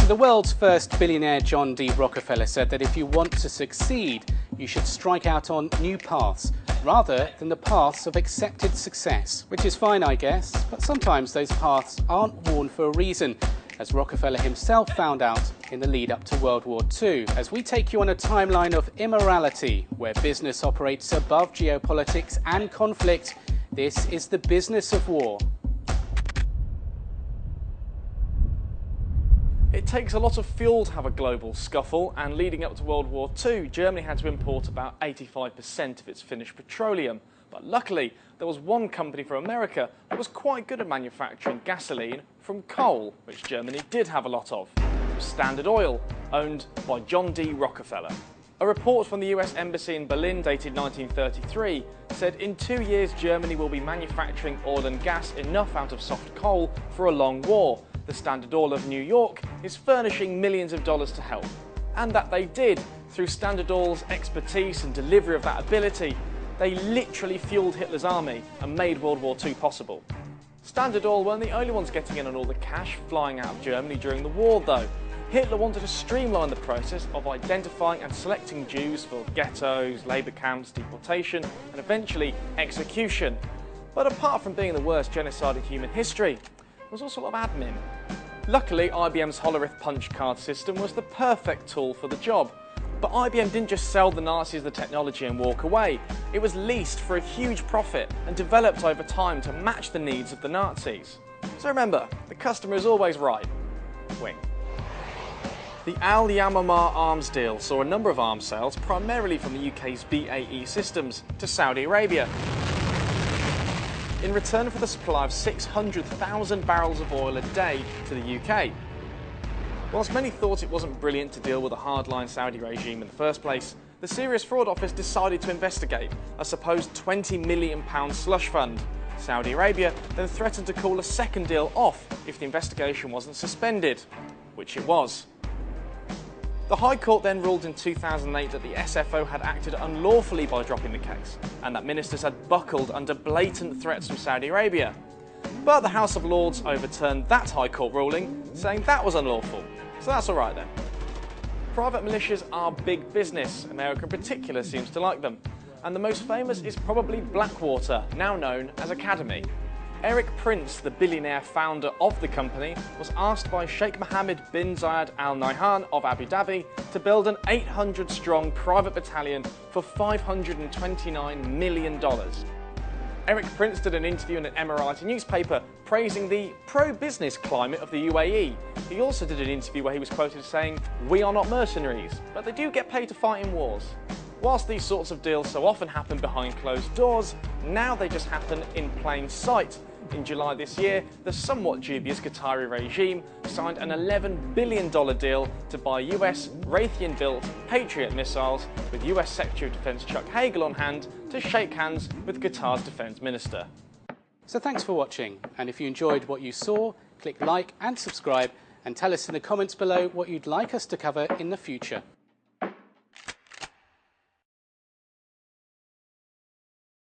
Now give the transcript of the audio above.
The world's first billionaire, John D. Rockefeller, said that if you want to succeed, you should strike out on new paths, rather than the paths of accepted success. Which is fine, I guess, but sometimes those paths aren't worn for a reason, as Rockefeller himself found out in the lead up to World War II. As we take you on a timeline of immorality, where business operates above geopolitics and conflict, this is the business of war. It takes a lot of fuel to have a global scuffle, and leading up to World War II, Germany had to import about 85% of its finished petroleum. But luckily, there was one company from America that was quite good at manufacturing gasoline from coal, which Germany did have a lot of. It was Standard Oil, owned by John D. Rockefeller. A report from the US Embassy in Berlin, dated 1933, said in 2 years Germany will be manufacturing oil and gas enough out of soft coal for a long war. The Standard Oil of New York is furnishing millions of dollars to help. And that they did. Through Standard Oil's expertise and delivery of that ability, they literally fueled Hitler's army and made World War II possible. Standard Oil weren't the only ones getting in on all the cash flying out of Germany during the war, though. Hitler wanted to streamline the process of identifying and selecting Jews for ghettos, labour camps, deportation, and eventually execution. But apart from being the worst genocide in human history, there was also a lot of admin. Luckily, IBM's Hollerith punch card system was the perfect tool for the job. But IBM didn't just sell the Nazis the technology and walk away. It was leased for a huge profit and developed over time to match the needs of the Nazis. So remember, the customer is always right. Wing. The Al Yamamah arms deal saw a number of arms sales, primarily from the UK's BAE Systems, to Saudi Arabia, in return for the supply of 600,000 barrels of oil a day to the UK. Whilst many thought it wasn't brilliant to deal with a hardline Saudi regime in the first place, the Serious Fraud Office decided to investigate a supposed £20 million slush fund. Saudi Arabia then threatened to call a second deal off if the investigation wasn't suspended, which it was. The High Court then ruled in 2008 that the SFO had acted unlawfully by dropping the case, and that ministers had buckled under blatant threats from Saudi Arabia. But the House of Lords overturned that High Court ruling, saying that was unlawful. So that's alright then. Private militias are big business. America in particular seems to like them. And the most famous is probably Blackwater, now known as Academy. Eric Prince, the billionaire founder of the company, was asked by Sheikh Mohammed bin Zayed Al Nahyan of Abu Dhabi to build an 800-strong private battalion for $529 million. Eric Prince did an interview in an Emirati newspaper praising the pro-business climate of the UAE. He also did an interview where he was quoted saying, "We are not mercenaries, but they do get paid to fight in wars." Whilst these sorts of deals so often happen behind closed doors, now they just happen in plain sight. In July this year, the somewhat dubious Qatari regime signed an $11 billion deal to buy US Raytheon-built Patriot missiles, with US Secretary of Defense Chuck Hagel on hand to shake hands with Qatar's Defense Minister. So thanks for watching, and if you enjoyed what you saw, click like and subscribe, and tell us in the comments below what you'd like us to cover in the future.